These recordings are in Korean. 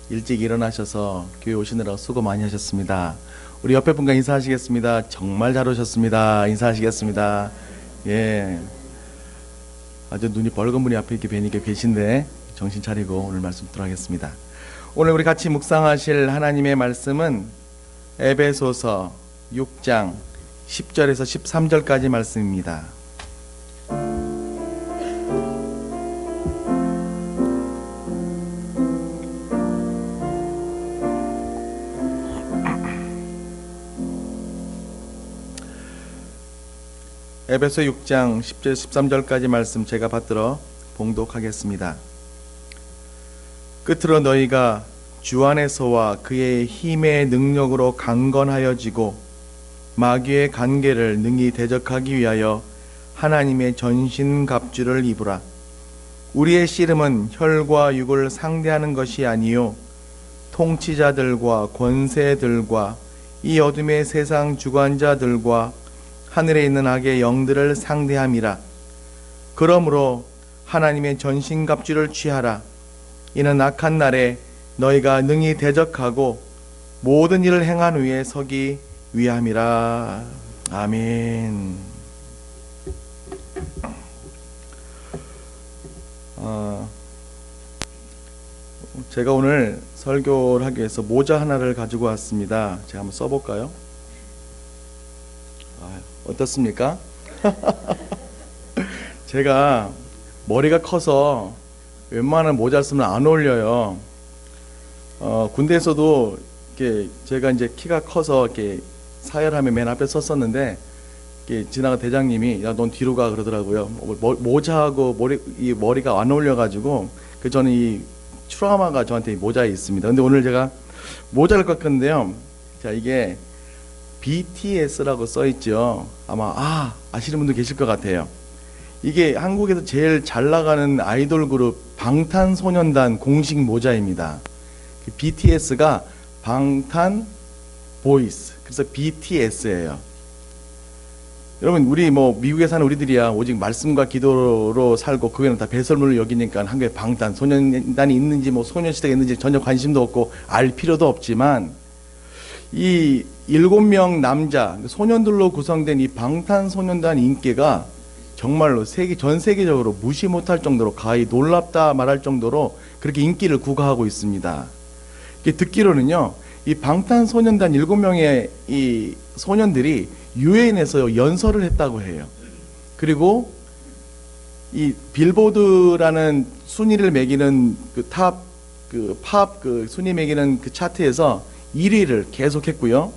일찍 일어나셔서 교회 오시느라 수고 많이 하셨습니다. 우리 옆에 분과 인사하시겠습니다. 정말 잘 오셨습니다. 인사하시겠습니다. 예, 아주 눈이 벌건 분이 앞에 이렇게 뵈니까 계신데 정신 차리고 오늘 말씀 듣도록 하겠습니다. 오늘 우리 같이 묵상하실 하나님의 말씀은 에베소서 6장 10절에서 13절까지 말씀입니다. 에베소 6장 10절 13절까지 말씀 제가 받들어 봉독하겠습니다. 끝으로 너희가 주 안에서와 그의 힘의 능력으로 강건하여지고 마귀의 관계를 능히 대적하기 위하여 하나님의 전신갑주를 입으라. 우리의 씨름은 혈과 육을 상대하는 것이 아니요 통치자들과 권세들과 이 어둠의 세상 주관자들과 하늘에 있는 악의 영들을 상대함이라. 그러므로 하나님의 전신갑주를 취하라. 이는 악한 날에 너희가 능히 대적하고 모든 일을 행한 후에 서기 위함이라. 아멘. 제가 오늘 설교를 하기 위해서 모자 하나를 가지고 왔습니다. 제가 한번 써볼까요? 어떻습니까? 제가 머리가 커서 웬만한 모자 쓰면 안 어울려요. 군대에서도 이렇게 제가 이제 키가 커서 이렇게 사열하면 맨 앞에 섰었는데 이렇게 지나가 대장님이 야, 넌 뒤로 가 그러더라고요. 모자하고 이 머리가 안 어울려가지고 그 저는 이 트라우마가 저한테 모자에 있습니다. 근데 오늘 제가 모자를 깎았는데요. 자, 이게 BTS라고 써있죠. 아마 아시는 분도 계실 것 같아요. 이게 한국에서 제일 잘 나가는 아이돌 그룹 방탄소년단 공식 모자입니다. BTS가 방탄 보이스, 그래서 BTS예요. 여러분, 우리 미국에 사는 우리들이야 오직 말씀과 기도로 살고 그 외에는 다 배설물을 여기니까 한국에 방탄소년단이 있는지 소녀시대가 있는지 전혀 관심도 없고 알 필요도 없지만 이 7명 남자 소년들로 구성된 이 방탄소년단 인기가 정말로 전 세계적으로 무시 못할 정도로 가히 놀랍다 말할 정도로 그렇게 인기를 구가하고 있습니다. 듣기로는요, 이 방탄소년단 7명의 이 소년들이 유엔에서 연설을 했다고 해요. 그리고 이 빌보드라는 순위를 매기는 팝 순위 매기는 그 차트에서 1위를 계속했고요.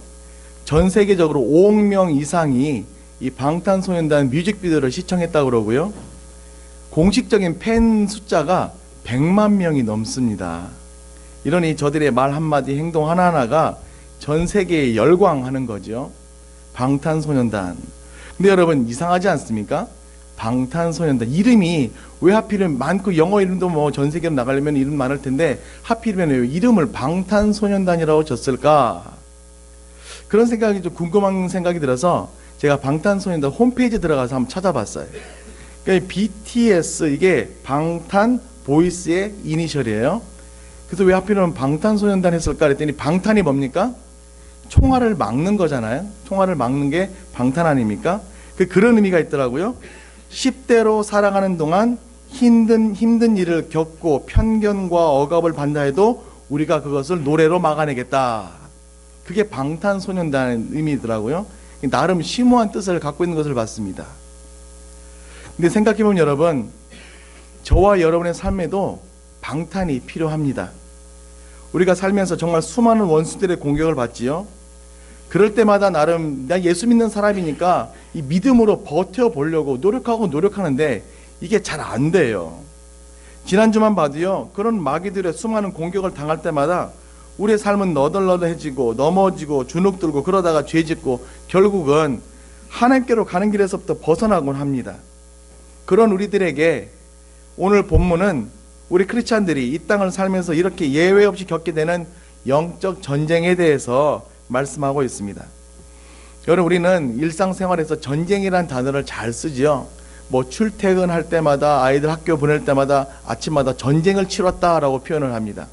전 세계적으로 5억 명 이상이 이 방탄소년단 뮤직비디오를 시청했다고 그러고요. 공식적인 팬 숫자가 100만 명이 넘습니다. 이러니 저들의 말 한마디 행동 하나하나가 전 세계에 열광하는 거죠. 방탄소년단. 근데 여러분 이상하지 않습니까? 방탄소년단 이름이 왜 하필이면 많고 영어 이름도 전 세계로 나가려면 이름 많을 텐데 하필이면 왜 이름을 방탄소년단이라고 졌을까? 그런 생각이 좀 궁금한 생각이 들어서 제가 방탄소년단 홈페이지 들어가서 한번 찾아봤어요. 그러니까 BTS 이게 방탄 보이스의 이니셜이에요. 그래서 왜 하필이면 방탄소년단 했을까 그랬더니 방탄이 뭡니까? 총알을 막는 거잖아요. 총알을 막는 게 방탄 아닙니까? 그런 의미가 있더라고요. 10대로 살아가는 동안 힘든 일을 겪고 편견과 억압을 받는다 해도 우리가 그것을 노래로 막아내겠다. 그게 방탄소년단의 의미더라고요. 나름 심오한 뜻을 갖고 있는 것을 봤습니다. 근데 생각해보면 여러분, 저와 여러분의 삶에도 방탄이 필요합니다. 우리가 살면서 정말 수많은 원수들의 공격을 받지요. 그럴 때마다 나름 나 예수 믿는 사람이니까 이 믿음으로 버텨보려고 노력하는데 이게 잘 안 돼요. 지난주만 봐도요, 그런 마귀들의 수많은 공격을 당할 때마다 우리의 삶은 너덜너덜해지고 넘어지고 주눅들고 그러다가 죄짓고 결국은 하나님께로 가는 길에서부터 벗어나곤 합니다. 그런 우리들에게 오늘 본문은 우리 크리스찬들이 이 땅을 살면서 이렇게 예외 없이 겪게 되는 영적 전쟁에 대해서 말씀하고 있습니다. 여러분, 우리는 일상생활에서 전쟁이라는 단어를 잘 쓰죠. 출퇴근할 때마다 아이들 학교 보낼 때마다 아침마다 전쟁을 치렀다라고 표현을 합니다.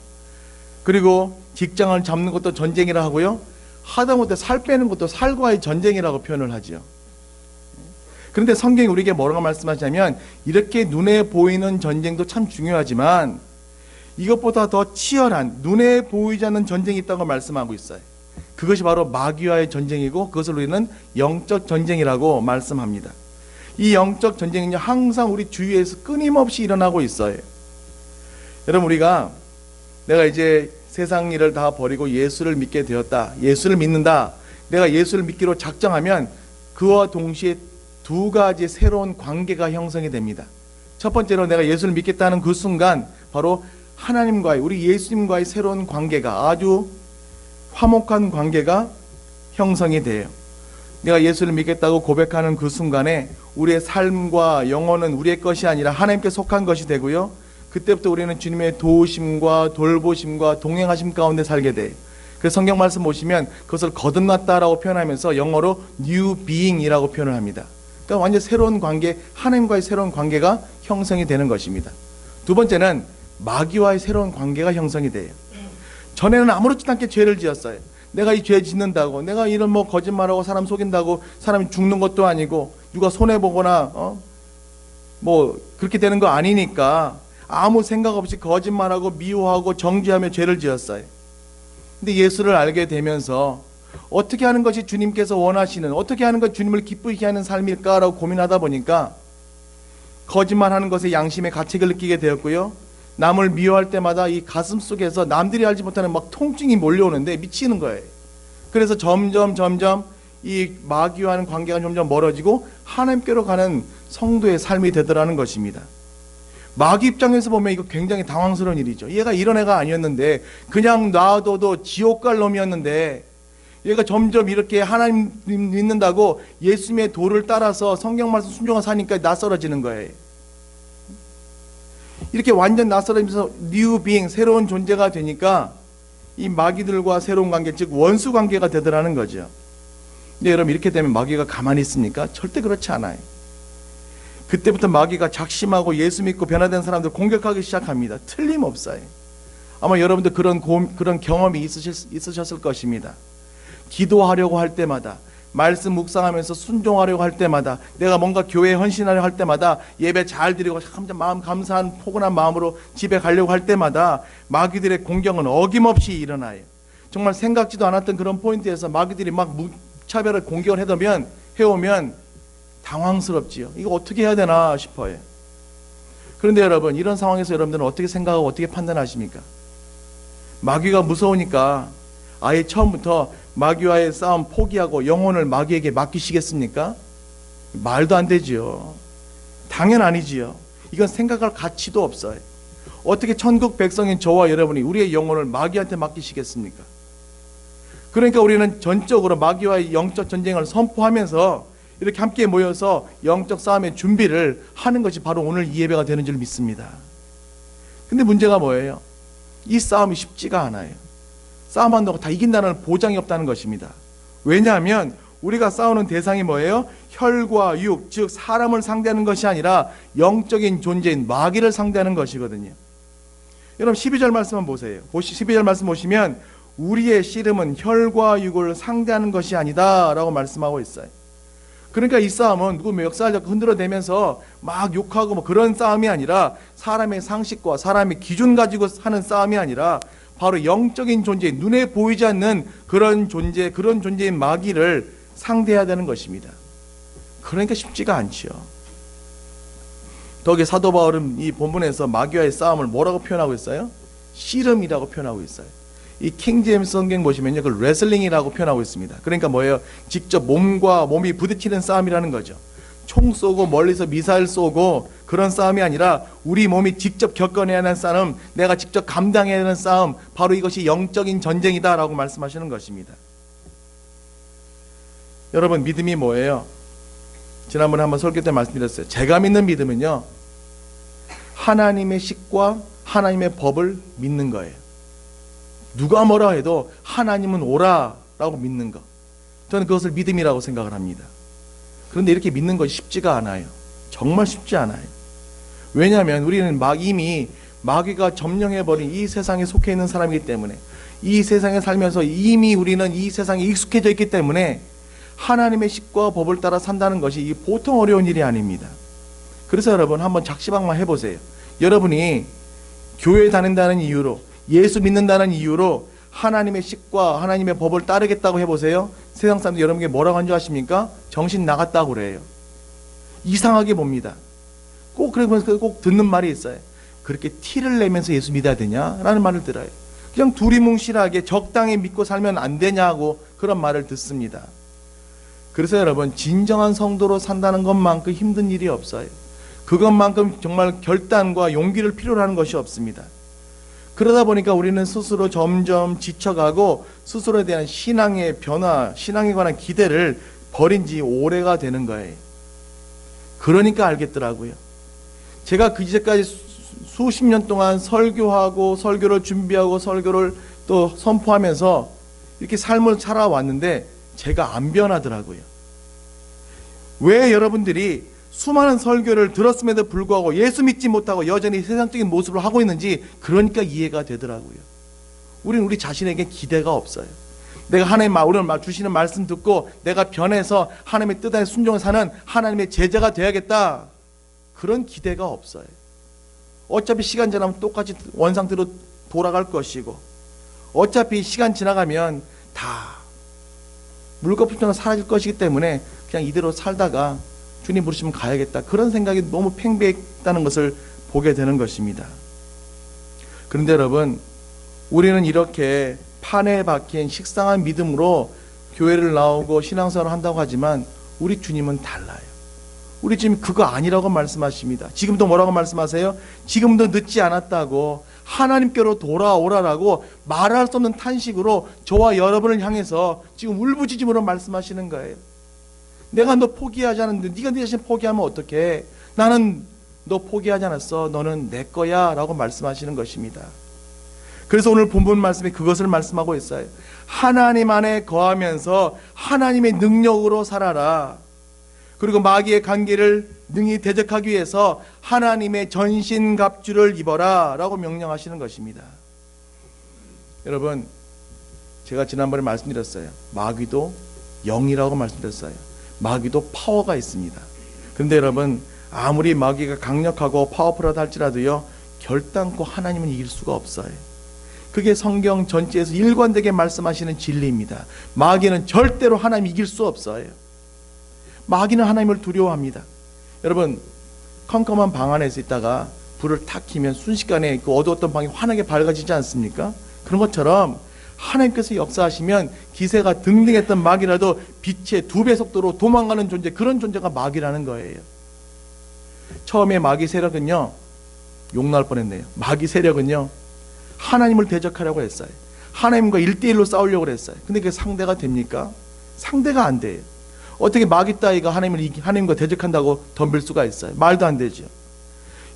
그리고 직장을 잡는 것도 전쟁이라 하고요. 하다못해 살 빼는 것도 살과의 전쟁이라고 표현을 하지요. 그런데 성경이 우리에게 뭐라고 말씀하시냐면 이렇게 눈에 보이는 전쟁도 참 중요하지만 이것보다 더 치열한 눈에 보이지 않는 전쟁이 있다고 말씀하고 있어요. 그것이 바로 마귀와의 전쟁이고 그것을 우리는 영적 전쟁이라고 말씀합니다. 이 영적 전쟁은요 항상 우리 주위에서 끊임없이 일어나고 있어요. 여러분 우리가 내가 이제 세상 일을 다 버리고 예수를 믿게 되었다, 예수를 믿는다, 내가 예수를 믿기로 작정하면 그와 동시에 두 가지 새로운 관계가 형성이 됩니다. 첫 번째로 내가 예수를 믿겠다는 그 순간 바로 하나님과의, 우리 예수님과의 새로운 관계가, 아주 화목한 관계가 형성이 돼요. 내가 예수를 믿겠다고 고백하는 그 순간에 우리의 삶과 영혼은 우리의 것이 아니라 하나님께 속한 것이 되고요, 그때부터 우리는 주님의 도우심과 돌보심과 동행하심 가운데 살게 돼요. 그래서 성경 말씀 보시면 그것을 거듭났다라고 표현하면서 영어로 new being이라고 표현을 합니다. 그러니까 완전 새로운 관계, 하나님과의 새로운 관계가 형성이 되는 것입니다. 두 번째는 마귀와의 새로운 관계가 형성이 돼요. 전에는 아무렇지도 않게 죄를 지었어요. 내가 이 죄 짓는다고, 내가 이런 뭐 거짓말하고 사람 속인다고 사람이 죽는 것도 아니고 누가 손해보거나 뭐 그렇게 되는 거 아니니까 아무 생각 없이 거짓말하고 미워하고 정죄하며 죄를 지었어요. 근데 예수를 알게 되면서 어떻게 하는 것이 주님께서 원하시는, 어떻게 하는 것이 주님을 기쁘게 하는 삶일까라고 고민하다 보니까 거짓말하는 것에 양심의 가책을 느끼게 되었고요, 남을 미워할 때마다 이 가슴 속에서 남들이 알지 못하는 막 통증이 몰려오는데 미치는 거예요. 그래서 점점 이 마귀와는 관계가 점점 멀어지고 하나님께로 가는 성도의 삶이 되더라는 것입니다. 마귀 입장에서 보면 이거 굉장히 당황스러운 일이죠. 얘가 이런 애가 아니었는데, 그냥 놔둬도 지옥 갈 놈이었는데 얘가 점점 이렇게 하나님 믿는다고 예수님의 도를 따라서 성경 말씀 순종하고 사니까 낯설어지는 거예요. 이렇게 완전 낯설어지면서 new being, 새로운 존재가 되니까 이 마귀들과 새로운 관계, 즉 원수 관계가 되더라는 거죠. 근데 여러분, 이렇게 되면 마귀가 가만히 있습니까? 절대 그렇지 않아요. 그때부터 마귀가 작심하고 예수 믿고 변화된 사람들 공격하기 시작합니다. 틀림없어요. 아마 여러분들 그런 경험이 있으셨을 것입니다. 기도하려고 할 때마다, 말씀 묵상하면서 순종하려고 할 때마다, 내가 뭔가 교회에 헌신하려고 할 때마다, 예배 잘 드리고 참 마음 감사한 포근한 마음으로 집에 가려고 할 때마다 마귀들의 공격은 어김없이 일어나요. 정말 생각지도 않았던 그런 포인트에서 마귀들이 막 무차별을 공격을 해오면 당황스럽지요. 이거 어떻게 해야 되나 싶어요. 그런데 여러분, 이런 상황에서 여러분들은 어떻게 생각하고 어떻게 판단하십니까? 마귀가 무서우니까 아예 처음부터 마귀와의 싸움 포기하고 영혼을 마귀에게 맡기시겠습니까? 말도 안 되지요. 당연 아니지요. 이건 생각할 가치도 없어요. 어떻게 천국 백성인 저와 여러분이 우리의 영혼을 마귀한테 맡기시겠습니까? 그러니까 우리는 전적으로 마귀와의 영적 전쟁을 선포하면서 이렇게 함께 모여서 영적 싸움의 준비를 하는 것이 바로 오늘 이 예배가 되는 줄 믿습니다. 근데 문제가 뭐예요? 이 싸움이 쉽지가 않아요. 싸움한다고 다 이긴다는 보장이 없다는 것입니다. 왜냐하면 우리가 싸우는 대상이 뭐예요? 혈과 육, 즉 사람을 상대하는 것이 아니라 영적인 존재인 마귀를 상대하는 것이거든요. 여러분 12절 말씀만 보세요. 12절 말씀 보시면 우리의 씨름은 혈과 육을 상대하는 것이 아니다 라고 말씀하고 있어요. 그러니까 이 싸움은 누구 멱살 잡고 흔들어대면서 막 욕하고 뭐 그런 싸움이 아니라, 사람의 상식과 사람의 기준 가지고 하는 싸움이 아니라 바로 영적인 존재, 눈에 보이지 않는 그런 존재인 마귀를 상대해야 되는 것입니다. 그러니까 쉽지가 않죠. 더욱이 사도 바울은 이 본문에서 마귀와의 싸움을 뭐라고 표현하고 있어요? 씨름이라고 표현하고 있어요. 이 킹제임스 성경 보시면요, 그 레슬링이라고 표현하고 있습니다. 그러니까 뭐예요? 직접 몸과 몸이 부딪히는 싸움이라는 거죠. 총 쏘고 멀리서 미사일 쏘고 그런 싸움이 아니라 우리 몸이 직접 겪어내야 하는 싸움, 내가 직접 감당해야 하는 싸움, 바로 이것이 영적인 전쟁이다라고 말씀하시는 것입니다. 여러분, 믿음이 뭐예요? 지난번에 한번 설교 때 말씀드렸어요. 제가 믿는 믿음은요, 하나님의 식과 하나님의 법을 믿는 거예요. 누가 뭐라 해도 하나님은 오라라고 믿는 것, 저는 그것을 믿음이라고 생각을 합니다. 그런데 이렇게 믿는 것이 쉽지가 않아요. 정말 쉽지 않아요. 왜냐하면 우리는 이미 마귀가 점령해버린 이 세상에 속해 있는 사람이기 때문에, 이 세상에 살면서 이미 우리는 이 세상에 익숙해져 있기 때문에 하나님의 식과 법을 따라 산다는 것이 이 보통 어려운 일이 아닙니다. 그래서 여러분 한번 작시방만 해보세요. 여러분이 교회 다닌다는 이유로, 예수 믿는다는 이유로 하나님의 식과 하나님의 법을 따르겠다고 해보세요. 세상 사람들이 여러분에게 뭐라고 한 줄 아십니까? 정신 나갔다고 그래요. 이상하게 봅니다. 꼭 그러면서 꼭 듣는 말이 있어요. 그렇게 티를 내면서 예수 믿어야 되냐? 라는 말을 들어요. 그냥 두리뭉실하게 적당히 믿고 살면 안 되냐고 그런 말을 듣습니다. 그래서 여러분, 진정한 성도로 산다는 것만큼 힘든 일이 없어요. 그것만큼 정말 결단과 용기를 필요로 하는 것이 없습니다. 그러다 보니까 우리는 스스로 점점 지쳐가고 스스로에 대한 신앙의 변화, 신앙에 관한 기대를 버린 지 오래가 되는 거예요. 그러니까 알겠더라고요. 제가 그 이제까지 수십 년 동안 설교하고 설교를 준비하고 설교를 또 선포하면서 이렇게 삶을 살아왔는데 제가 안 변하더라고요. 왜 여러분들이 수많은 설교를 들었음에도 불구하고 예수 믿지 못하고 여전히 세상적인 모습을 하고 있는지 그러니까 이해가 되더라고요. 우리는 우리 자신에게 기대가 없어요. 내가 하나님 오늘 주시는 말씀 듣고 내가 변해서 하나님의 뜻 안에 순종을 사는 하나님의 제자가 되어야겠다, 그런 기대가 없어요. 어차피 시간 지나면 똑같이 원상태로 돌아갈 것이고, 어차피 시간 지나가면 다 물거품처럼 사라질 것이기 때문에 그냥 이대로 살다가 주님 부르시면 가야겠다, 그런 생각이 너무 팽배했다는 것을 보게 되는 것입니다. 그런데 여러분, 우리는 이렇게 판에 박힌 식상한 믿음으로 교회를 나오고 신앙생활을 한다고 하지만 우리 주님은 달라요. 우리 주님 그거 아니라고 말씀하십니다. 지금도 뭐라고 말씀하세요? 지금도 늦지 않았다고, 하나님께로 돌아오라라고 말할 수 없는 탄식으로 저와 여러분을 향해서 지금 울부짖음으로 말씀하시는 거예요. 내가 너 포기하지 않았는데 네가 네 자신 포기하면 어떡해? 나는 너 포기하지 않았어. 너는 내 거야 라고 말씀하시는 것입니다. 그래서 오늘 본문 말씀에 그것을 말씀하고 있어요. 하나님 안에 거하면서 하나님의 능력으로 살아라. 그리고 마귀의 관계를 능히 대적하기 위해서 하나님의 전신갑주를 입어라 라고 명령하시는 것입니다. 여러분, 제가 지난번에 말씀드렸어요. 마귀도 영이라고 말씀드렸어요. 마귀도 파워가 있습니다. 그런데 여러분, 아무리 마귀가 강력하고 파워풀하다 할지라도요, 결단코 하나님은 이길 수가 없어요. 그게 성경 전체에서 일관되게 말씀하시는 진리입니다. 마귀는 절대로 하나님 이길 수 없어요. 마귀는 하나님을 두려워합니다. 여러분, 컴컴한 방 안에서 있다가 불을 탁 켜면 순식간에 그 어두웠던 방이 환하게 밝아지지 않습니까? 그런 것처럼 하나님께서 역사하시면 기세가 등등했던 마귀라도 빛의 2배 속도로 도망가는 존재, 그런 존재가 마귀라는 거예요. 처음에 마귀 세력은요, 욕 나올 뻔했네요. 마귀 세력은요, 하나님을 대적하려고 했어요. 하나님과 1대1로 싸우려고 했어요. 근데 그게 상대가 됩니까? 상대가 안 돼요. 어떻게 마귀 따위가 하나님과 대적한다고 덤빌 수가 있어요? 말도 안 되죠.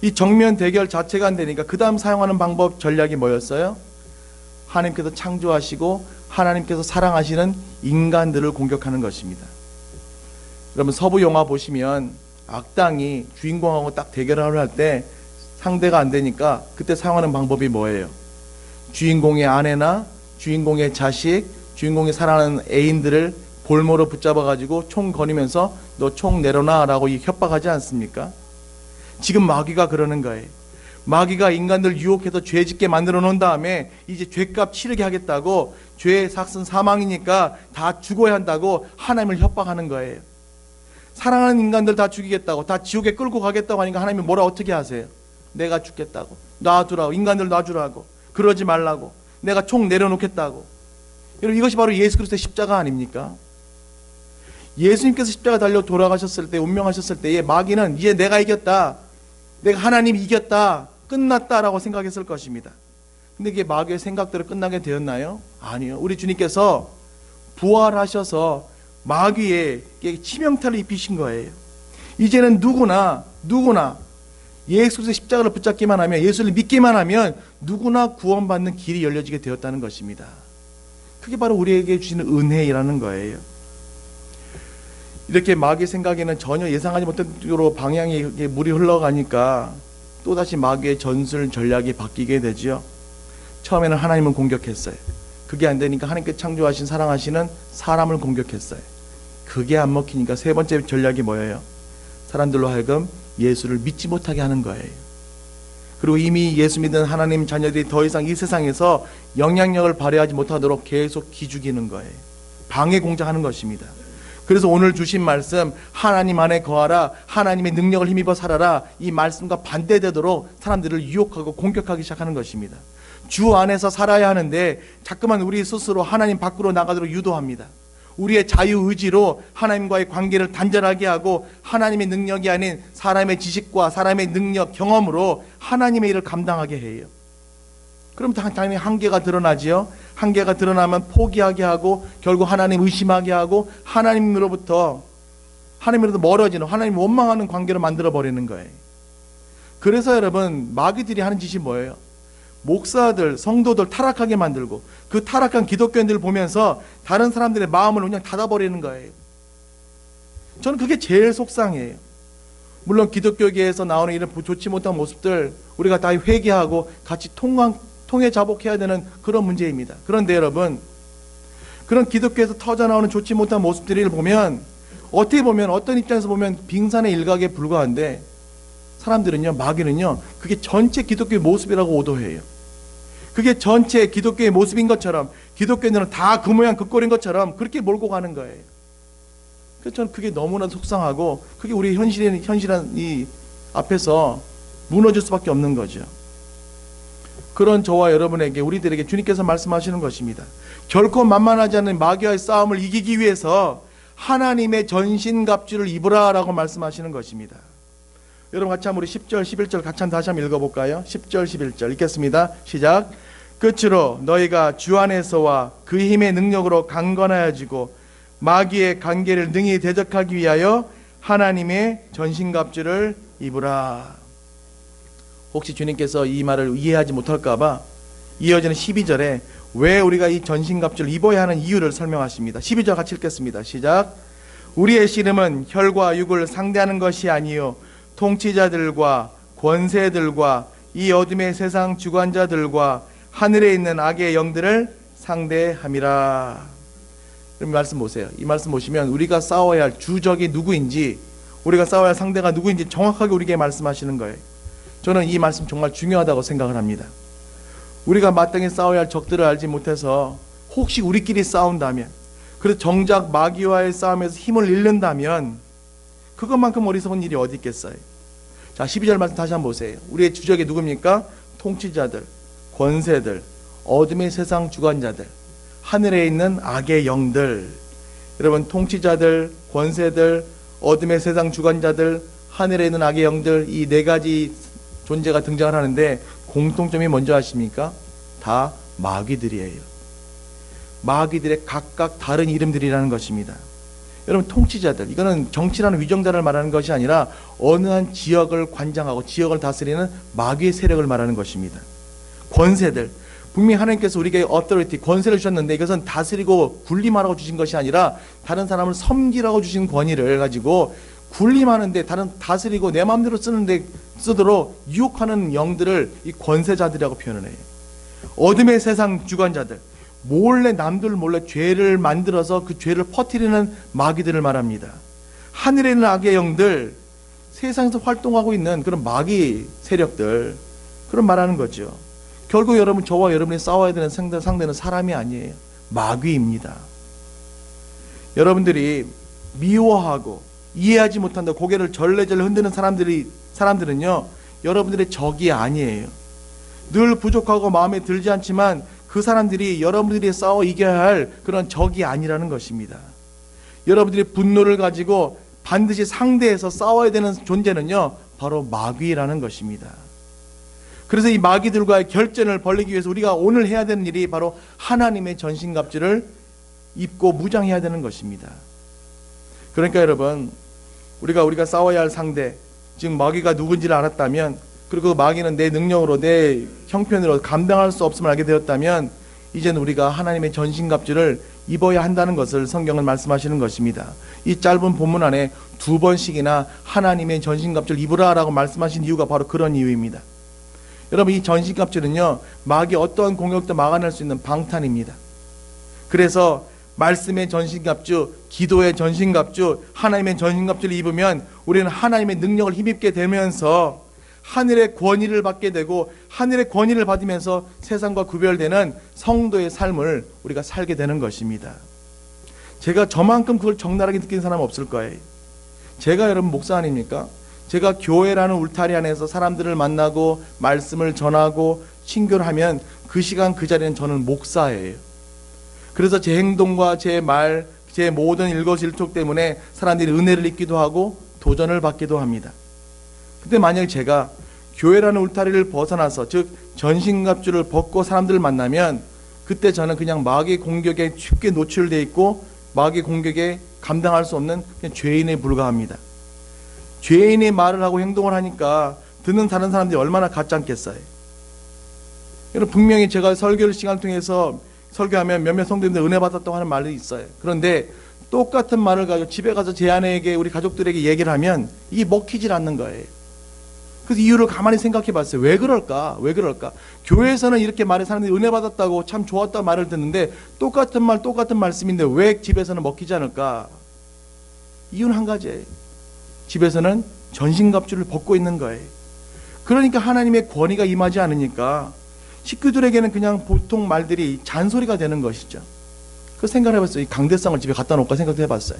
이 정면 대결 자체가 안 되니까 그 다음 사용하는 방법, 전략이 뭐였어요? 하나님께서 창조하시고 하나님께서 사랑하시는 인간들을 공격하는 것입니다. 여러분, 서부 영화 보시면 악당이 주인공하고 딱 대결을 할 때 상대가 안 되니까 그때 사용하는 방법이 뭐예요? 주인공의 아내나 주인공의 자식, 주인공이 사랑하는 애인들을 볼모로 붙잡아가지고 총 거니면서 너 총 내려놔 라고 협박하지 않습니까? 지금 마귀가 그러는 거예요. 마귀가 인간들 유혹해서 죄 짓게 만들어 놓은 다음에 이제 죄값 치르게 하겠다고, 죄의 삭은 사망이니까 다 죽어야 한다고 하나님을 협박하는 거예요. 사랑하는 인간들 다 죽이겠다고, 다 지옥에 끌고 가겠다고 하니까 하나님이 뭐라 어떻게 하세요? 내가 죽겠다고, 놔두라고, 인간들 놔주라고, 그러지 말라고, 내가 총 내려놓겠다고. 여러분, 이것이 바로 예수 그리스도의 십자가 아닙니까? 예수님께서 십자가 달려 돌아가셨을 때, 운명하셨을 때에 마귀는 이제 내가 이겼다, 내가 하나님이 이겼다, 끝났다라고 생각했을 것입니다. 근데 이게 마귀의 생각대로 끝나게 되었나요? 아니요. 우리 주님께서 부활하셔서 마귀에게 치명타를 입히신 거예요. 이제는 누구나 예수 그리스도의 십자가를 붙잡기만 하면, 예수를 믿기만 하면 누구나 구원받는 길이 열려지게 되었다는 것입니다. 그게 바로 우리에게 주시는 은혜라는 거예요. 이렇게 마귀 생각에는 전혀 예상하지 못한 쪽으로 방향에 물이 흘러가니까 또다시 마귀의 전술 전략이 바뀌게 되지요. 처음에는 하나님을 공격했어요. 그게 안 되니까 하나님께 창조하신 사랑하시는 사람을 공격했어요. 그게 안 먹히니까 세 번째 전략이 뭐예요? 사람들로 하여금 예수를 믿지 못하게 하는 거예요. 그리고 이미 예수 믿는 하나님 자녀들이 더 이상 이 세상에서 영향력을 발휘하지 못하도록 계속 기죽이는 거예요. 방해 공작하는 것입니다. 그래서 오늘 주신 말씀, 하나님 안에 거하라, 하나님의 능력을 힘입어 살아라, 이 말씀과 반대되도록 사람들을 유혹하고 공격하기 시작하는 것입니다. 주 안에서 살아야 하는데 자꾸만 우리 스스로 하나님 밖으로 나가도록 유도합니다. 우리의 자유의지로 하나님과의 관계를 단절하게 하고 하나님의 능력이 아닌 사람의 지식과 사람의 능력, 경험으로 하나님의 일을 감당하게 해요. 그럼 당연히 한계가 드러나지요. 한계가 드러나면 포기하게 하고 결국 하나님 의심하게 하고 하나님으로부터 멀어지는, 하나님 원망하는 관계로 만들어버리는 거예요. 그래서 여러분, 마귀들이 하는 짓이 뭐예요? 목사들, 성도들 타락하게 만들고 그 타락한 기독교인들을 보면서 다른 사람들의 마음을 그냥 닫아버리는 거예요. 저는 그게 제일 속상해요. 물론 기독교계에서 나오는 이런 좋지 못한 모습들 우리가 다 회개하고 같이 통해 자복해야 되는 그런 문제입니다. 그런데 여러분, 그런 기독교에서 터져나오는 좋지 못한 모습들을 보면 어떻게 보면 어떤 입장에서 보면 빙산의 일각에 불과한데 사람들은요, 마귀는요, 그게 전체 기독교의 모습이라고 오도해요. 그게 전체 기독교의 모습인 것처럼, 기독교인들은 다 그 모양 그 꼴인 것처럼 그렇게 몰고 가는 거예요. 그래서 저는 그게 너무나 속상하고 그게 우리 현실한 이 앞에서 무너질 수밖에 없는 거죠. 그런 저와 여러분에게, 우리들에게 주님께서 말씀하시는 것입니다. 결코 만만하지 않은 마귀와의 싸움을 이기기 위해서 하나님의 전신갑주를 입으라 라고 말씀하시는 것입니다. 여러분 같이 한번 우리 10절 11절 같이 다시 한번 읽어볼까요? 10절 11절 읽겠습니다. 시작. 끝으로 너희가 주 안에서와 그 힘의 능력으로 강건하여지고 마귀의 관계를 능히 대적하기 위하여 하나님의 전신갑주를 입으라. 혹시 주님께서 이 말을 이해하지 못할까봐 이어지는 12절에 왜 우리가 이 전신갑주를 입어야 하는 이유를 설명하십니다. 12절 같이 읽겠습니다. 시작. 우리의 씨름은 혈과 육을 상대하는 것이 아니요 통치자들과 권세들과 이 어둠의 세상 주관자들과 하늘에 있는 악의 영들을 상대함이라. 그럼 말씀 보세요. 이 말씀 보시면 우리가 싸워야 할 주적이 누구인지, 우리가 싸워야 할 상대가 누구인지 정확하게 우리에게 말씀하시는 거예요. 저는 이 말씀 정말 중요하다고 생각을 합니다. 우리가 마땅히 싸워야 할 적들을 알지 못해서 혹시 우리끼리 싸운다면, 그래서 정작 마귀와의 싸움에서 힘을 잃는다면 그것만큼 어리석은 일이 어디 있겠어요. 자, 12절 말씀 다시 한번 보세요. 우리의 주적이 누굽니까? 통치자들, 권세들, 어둠의 세상 주관자들, 하늘에 있는 악의 영들. 여러분, 통치자들, 권세들, 어둠의 세상 주관자들, 하늘에 있는 악의 영들, 이 네 가지 존재가 등장을 하는데 공통점이 뭔지 아십니까? 다 마귀들이에요. 마귀들의 각각 다른 이름들이라는 것입니다. 여러분, 통치자들, 이거는 정치라는 위정자를 말하는 것이 아니라 어느 한 지역을 관장하고 지역을 다스리는 마귀의 세력을 말하는 것입니다. 권세들, 분명히 하나님께서 우리에게 어토리티, 권세를 주셨는데 이것은 다스리고 군림하라고 주신 것이 아니라 다른 사람을 섬기라고 주신 권위를 가지고 군림하는데, 다른 다스리고 내 마음대로 쓰도록 유혹하는 영들을 이 권세자들이라고 표현을 해요. 어둠의 세상 주관자들, 남들 몰래 죄를 만들어서 그 죄를 퍼뜨리는 마귀들을 말합니다. 하늘에 있는 악의 영들, 세상에서 활동하고 있는 그런 마귀 세력들, 그런 말하는 거죠. 결국 여러분, 저와 여러분이 싸워야 되는 상대는 사람이 아니에요. 마귀입니다. 여러분들이 미워하고 이해하지 못한다 고개를 절레절레 흔드는 사람들은요, 여러분들의 적이 아니에요. 늘 부족하고 마음에 들지 않지만 그 사람들이 여러분들이 싸워 이겨야 할 그런 적이 아니라는 것입니다. 여러분들이 분노를 가지고 반드시 상대해서 싸워야 되는 존재는요, 바로 마귀라는 것입니다. 그래서 이 마귀들과의 결전을 벌이기 위해서 우리가 오늘 해야 되는 일이 바로 하나님의 전신갑주를 입고 무장해야 되는 것입니다. 그러니까 여러분, 우리가 싸워야 할 상대, 즉 마귀가 누군지를 알았다면, 그리고 그 마귀는 내 능력으로, 내 형편으로 감당할 수 없음을 알게 되었다면, 이제는 우리가 하나님의 전신갑주를 입어야 한다는 것을 성경은 말씀하시는 것입니다. 이 짧은 본문 안에 2번씩이나 하나님의 전신갑주를 입으라라고 말씀하신 이유가 바로 그런 이유입니다. 여러분, 이 전신갑주는요, 마귀의 어떠한 공격도 막아낼 수 있는 방탄입니다. 그래서 말씀의 전신갑주, 기도의 전신갑주, 하나님의 전신갑주를 입으면 우리는 하나님의 능력을 힘입게 되면서 하늘의 권위를 받게 되고, 하늘의 권위를 받으면서 세상과 구별되는 성도의 삶을 우리가 살게 되는 것입니다. 제가 저만큼 그걸 적나라하게 느낀 사람은 없을 거예요. 제가 여러분 목사 아닙니까? 제가 교회라는 울타리 안에서 사람들을 만나고 말씀을 전하고 친교를 하면 그 시간 그 자리는 저는 목사예요. 그래서 제 행동과 제 말, 제 모든 일거수일투족 때문에 사람들이 은혜를 입기도 하고 도전을 받기도 합니다. 근데 만약에 제가 교회라는 울타리를 벗어나서, 즉 전신갑주를 벗고 사람들을 만나면, 그때 저는 그냥 마귀의 공격에 쉽게 노출되어 있고 마귀의 공격에 감당할 수 없는 그냥 죄인에 불과합니다. 죄인의 말을 하고 행동을 하니까 듣는 다른 사람들이 얼마나 같지 않겠어요. 여러분, 분명히 제가 설교를 시간을 통해서 설교하면 몇몇 성도님들 은혜 받았다고 하는 말이 있어요. 그런데 똑같은 말을 가지고 집에 가서 제 아내에게, 우리 가족들에게 얘기를 하면 이게 먹히질 않는 거예요. 그래서 이유를 가만히 생각해 봤어요. 왜 그럴까? 왜 그럴까? 교회에서는 이렇게 말해 사람들이 은혜 받았다고 참 좋았다고 말을 듣는데 똑같은 말, 똑같은 말씀인데 왜 집에서는 먹히지 않을까? 이유는 한 가지예요. 집에서는 전신갑주를 벗고 있는 거예요. 그러니까 하나님의 권위가 임하지 않으니까 식구들에게는 그냥 보통 말들이 잔소리가 되는 것이죠. 그 생각을 해봤어요. 이 강대상을 집에 갖다 놓을까 생각도 해봤어요.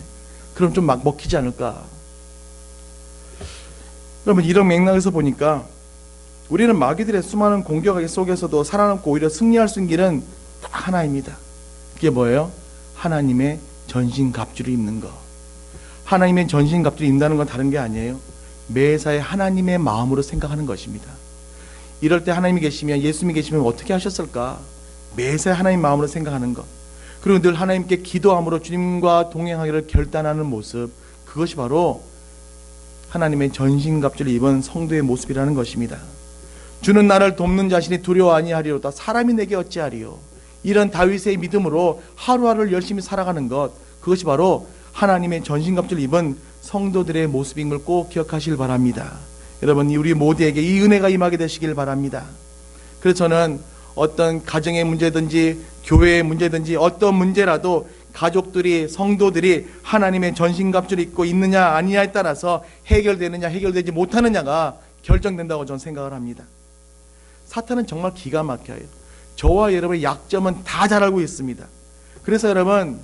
그럼 좀 막 먹히지 않을까? 여러분, 이런 맥락에서 보니까 우리는 마귀들의 수많은 공격 속에서도 살아남고 오히려 승리할 수 있는 길은 딱 하나입니다. 그게 뭐예요? 하나님의 전신갑주를 입는 거. 하나님의 전신갑주를 입는다는 건 다른 게 아니에요. 매사에 하나님의 마음으로 생각하는 것입니다. 이럴 때 하나님이 계시면, 예수님이 계시면 어떻게 하셨을까? 매사에 하나님 마음으로 생각하는 것. 그리고 늘 하나님께 기도함으로 주님과 동행하기를 결단하는 모습. 그것이 바로 하나님의 전신갑주를 입은 성도의 모습이라는 것입니다. 주는 나를 돕는 자신이 두려워 아니하리로다. 사람이 내게 어찌하리요. 이런 다윗의 믿음으로 하루하루를 열심히 살아가는 것, 그것이 바로 하나님의 전신갑주를 입은 성도들의 모습인 걸 꼭 기억하시길 바랍니다. 여러분, 우리 모두에게 이 은혜가 임하게 되시길 바랍니다. 그래서 저는 어떤 가정의 문제든지 교회의 문제든지 어떤 문제라도 가족들이, 성도들이 하나님의 전신갑주를 입고 있느냐 아니냐에 따라서 해결되느냐 해결되지 못하느냐가 결정된다고 저는 생각을 합니다. 사탄은 정말 기가 막혀요. 저와 여러분의 약점은 다 잘 알고 있습니다. 그래서 여러분,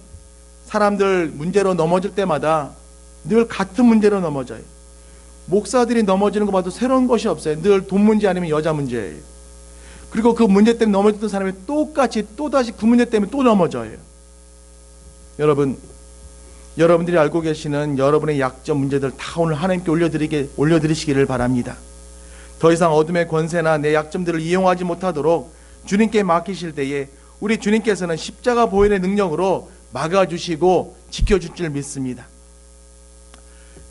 사람들 문제로 넘어질 때마다 늘 같은 문제로 넘어져요. 목사들이 넘어지는 거 봐도 새로운 것이 없어요. 늘 돈 문제 아니면 여자 문제예요. 그리고 그 문제 때문에 넘어졌던 사람이 똑같이 또다시 그 문제 때문에 또 넘어져요. 여러분, 여러분들이 알고 계시는 여러분의 약점 문제들 다 오늘 하나님께 올려드리시기를 바랍니다. 더 이상 어둠의 권세나 내 약점들을 이용하지 못하도록 주님께 맡기실 때에 우리 주님께서는 십자가 보혈의 능력으로 막아주시고 지켜줄 줄 믿습니다.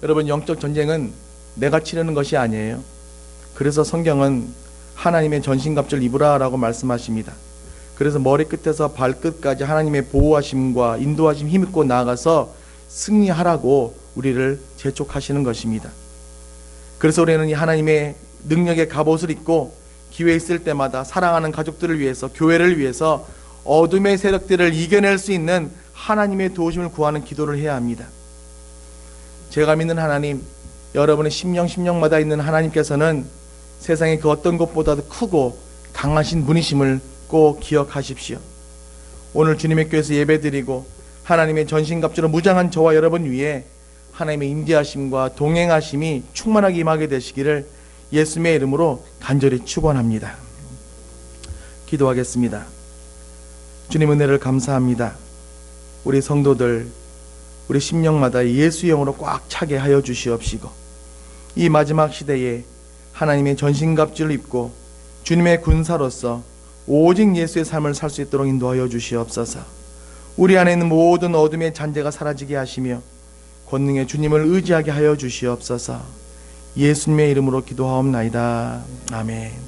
여러분, 영적 전쟁은 내가 치르는 것이 아니에요. 그래서 성경은 하나님의 전신갑주를 입으라라고 말씀하십니다. 그래서 머리끝에서 발끝까지 하나님의 보호하심과 인도하심 힘입고 나아가서 승리하라고 우리를 재촉하시는 것입니다. 그래서 우리는 이 하나님의 능력의 갑옷을 입고 기회 있을 때마다 사랑하는 가족들을 위해서, 교회를 위해서 어둠의 세력들을 이겨낼 수 있는 하나님의 도우심을 구하는 기도를 해야 합니다. 제가 믿는 하나님, 여러분의 심령마다 있는 하나님께서는 세상의 그 어떤 것보다도 크고 강하신 분이심을 꼭 기억하십시오. 오늘 주님의 교회에서 예배드리고 하나님의 전신갑주로 무장한 저와 여러분 위에 하나님의 인도하심과 동행하심이 충만하게 임하게 되시기를 예수님의 이름으로 간절히 축원합니다. 기도하겠습니다. 주님, 은혜를 감사합니다. 우리 성도들, 우리 심령마다 예수의 영으로 꽉 차게 하여 주시옵시고, 이 마지막 시대에 하나님의 전신갑주를 입고 주님의 군사로서 오직 예수의 삶을 살 수 있도록 인도하여 주시옵소서. 우리 안에 있는 모든 어둠의 잔재가 사라지게 하시며 권능의 주님을 의지하게 하여 주시옵소서. 예수님의 이름으로 기도하옵나이다. 아멘.